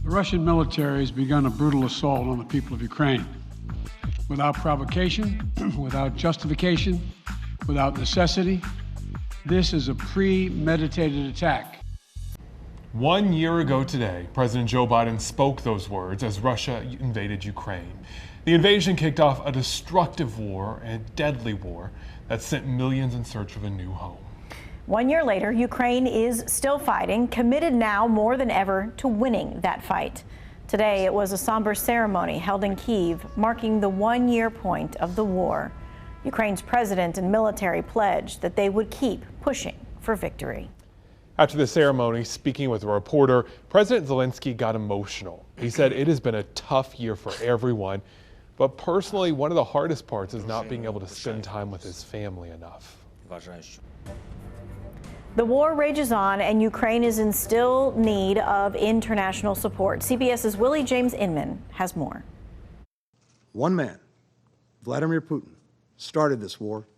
The Russian military has begun a brutal assault on the people of Ukraine. Without provocation, without justification, without necessity, this is a premeditated attack. 1 year ago today, President Joe Biden spoke those words as Russia invaded Ukraine. The invasion kicked off a destructive war, a deadly war, that sent millions in search of a new home. 1 year later, Ukraine is still fighting, committed now more than ever to winning that fight. Today, it was a somber ceremony held in Kyiv, marking the 1 year point of the war. Ukraine's president and military pledged that they would keep pushing for victory. After the ceremony, speaking with a reporter, President Zelensky got emotional. He said it has been a tough year for everyone, but personally, one of the hardest parts is not being able to spend time with his family enough. The war rages on, and Ukraine is in still need of international support. CBS's Willie James Inman has more. One man, Vladimir Putin, started this war.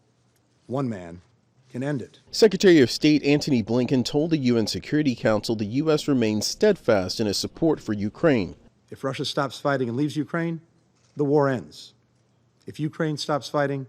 One man can end it. Secretary of State Antony Blinken told the UN Security Council the U.S. remains steadfast in its support for Ukraine. If Russia stops fighting and leaves Ukraine, the war ends. If Ukraine stops fighting,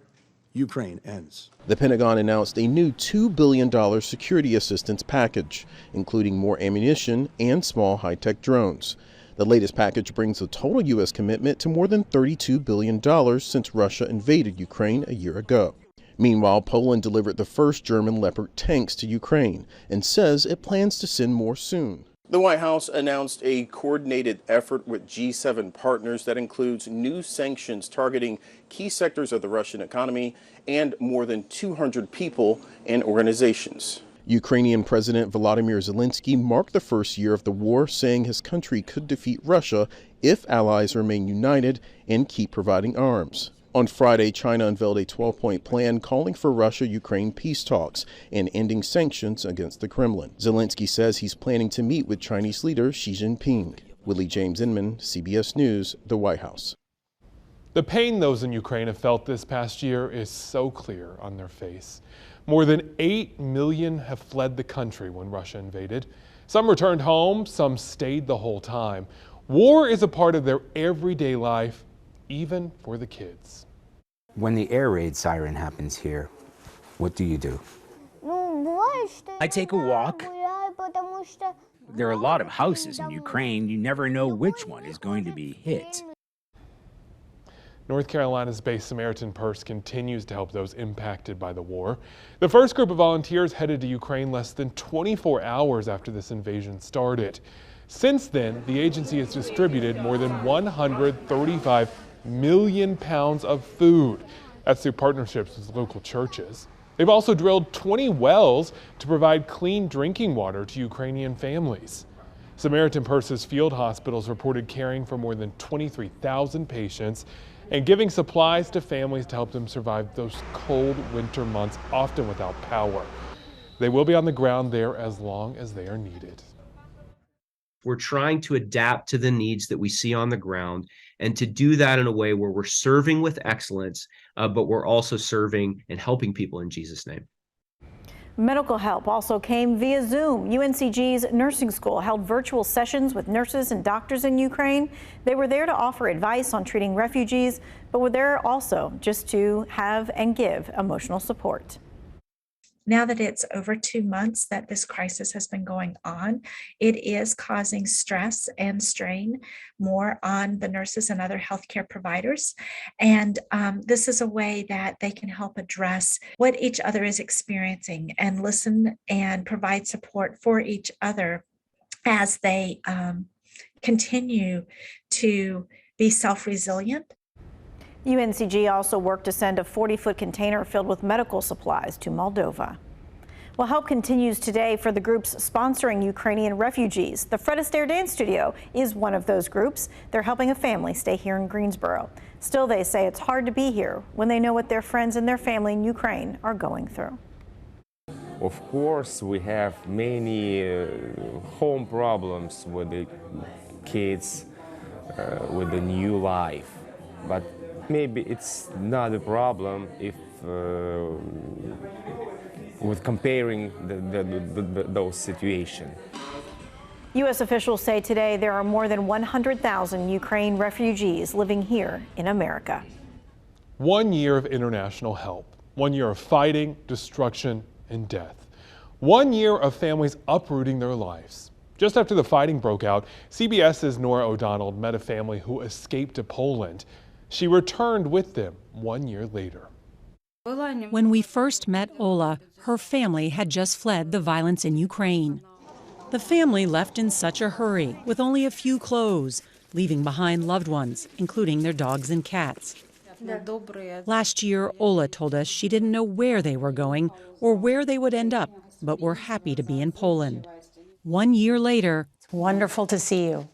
Ukraine ends. The Pentagon announced a new $2 billion security assistance package, including more ammunition and small high-tech drones. The latest package brings the total U.S. commitment to more than $32 billion since Russia invaded Ukraine a year ago. Meanwhile, Poland delivered the first German Leopard tanks to Ukraine and says it plans to send more soon. The White House announced a coordinated effort with G7 partners that includes new sanctions targeting key sectors of the Russian economy and more than 200 people and organizations. Ukrainian President Volodymyr Zelensky marked the first year of the war, saying his country could defeat Russia if allies remain united and keep providing arms. On Friday, China unveiled a 12-point plan calling for Russia-Ukraine peace talks and ending sanctions against the Kremlin. Zelensky says he's planning to meet with Chinese leader Xi Jinping. Willie James Inman, CBS News, the White House. The pain those in Ukraine have felt this past year is so clear on their face. More than 8 million have fled the country when Russia invaded. Some returned home, some stayed the whole time. War is a part of their everyday life, even for the kids. When the air raid siren happens here, what do you do? I take a walk. There are a lot of houses in Ukraine. You never know which one is going to be hit. North Carolina's based Samaritan Purse continues to help those impacted by the war. The first group of volunteers headed to Ukraine less than 24 hours after this invasion started. Since then, the agency has distributed more than 135 million pounds of food. That's through partnerships with local churches. They've also drilled 20 wells to provide clean drinking water to Ukrainian families. Samaritan Purse's field hospitals reported caring for more than 23,000 patients and giving supplies to families to help them survive those cold winter months, often without power. They will be on the ground there as long as they are needed. We're trying to adapt to the needs that we see on the ground, and to do that in a way where we're serving with excellence, but we're also serving and helping people in Jesus' name. Medical help also came via Zoom. UNCG's nursing school held virtual sessions with nurses and doctors in Ukraine. They were there to offer advice on treating refugees, but were there also just to have and give emotional support. Now that it's over 2 months that this crisis has been going on, it is causing stress and strain more on the nurses and other healthcare providers. And this is a way that they can help address what each other is experiencing and listen and provide support for each other as they continue to be self-resilient. UNCG also worked to send a 40-foot container filled with medical supplies to Moldova. Well, help continues today for the groups sponsoring Ukrainian refugees. The Fred Astaire Dance Studio is one of those groups. They're helping a family stay here in Greensboro. Still, they say it's hard to be here when they know what their friends and their family in Ukraine are going through. Of course, we have many home problems with the kids, with the new life, but maybe it's not a problem if with comparing those situations. U.S. officials say today there are more than 100,000 Ukraine refugees living here in America. 1 year of international help. 1 year of fighting, destruction, and death. 1 year of families uprooting their lives. Just after the fighting broke out, CBS's Nora O'Donnell met a family who escaped to Poland. She returned with them 1 year later. When we first met Ola, her family had just fled the violence in Ukraine. The family left in such a hurry, with only a few clothes, leaving behind loved ones, including their dogs and cats. Last year, Ola told us she didn't know where they were going or where they would end up, but were happy to be in Poland. 1 year later, it's wonderful to see you.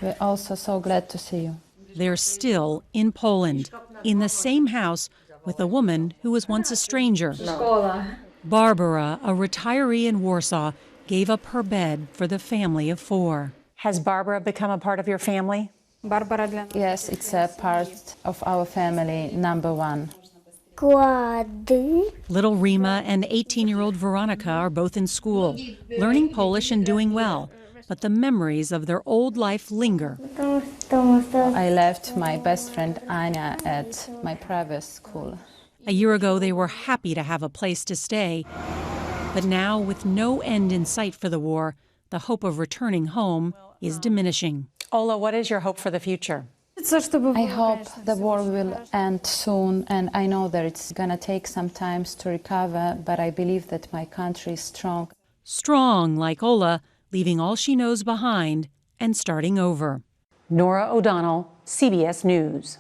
We're also so glad to see you. They're still in Poland, in the same house with a woman who was once a stranger. Barbara, a retiree in Warsaw, gave up her bed for the family of 4. Has Barbara become a part of your family? Yes, it's a part of our family, number 1. Little Rima and 18-year-old Veronica are both in school, learning Polish and doing well. But the memories of their old life linger. I left my best friend Anya at my private school. A year ago, they were happy to have a place to stay. But now, with no end in sight for the war, the hope of returning home is diminishing. Ola, what is your hope for the future? I hope the war will end soon, and I know that it's going to take some time to recover, but I believe that my country is strong. Strong, like Ola, leaving all she knows behind and starting over. Nora O'Donnell, CBS News.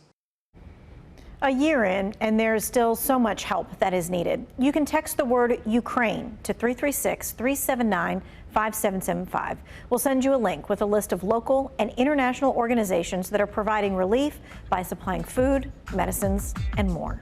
A year in, and there's still so much help that is needed. You can text the word Ukraine to 336-379-5775. We'll send you a link with a list of local and international organizations that are providing relief by supplying food, medicines, and more.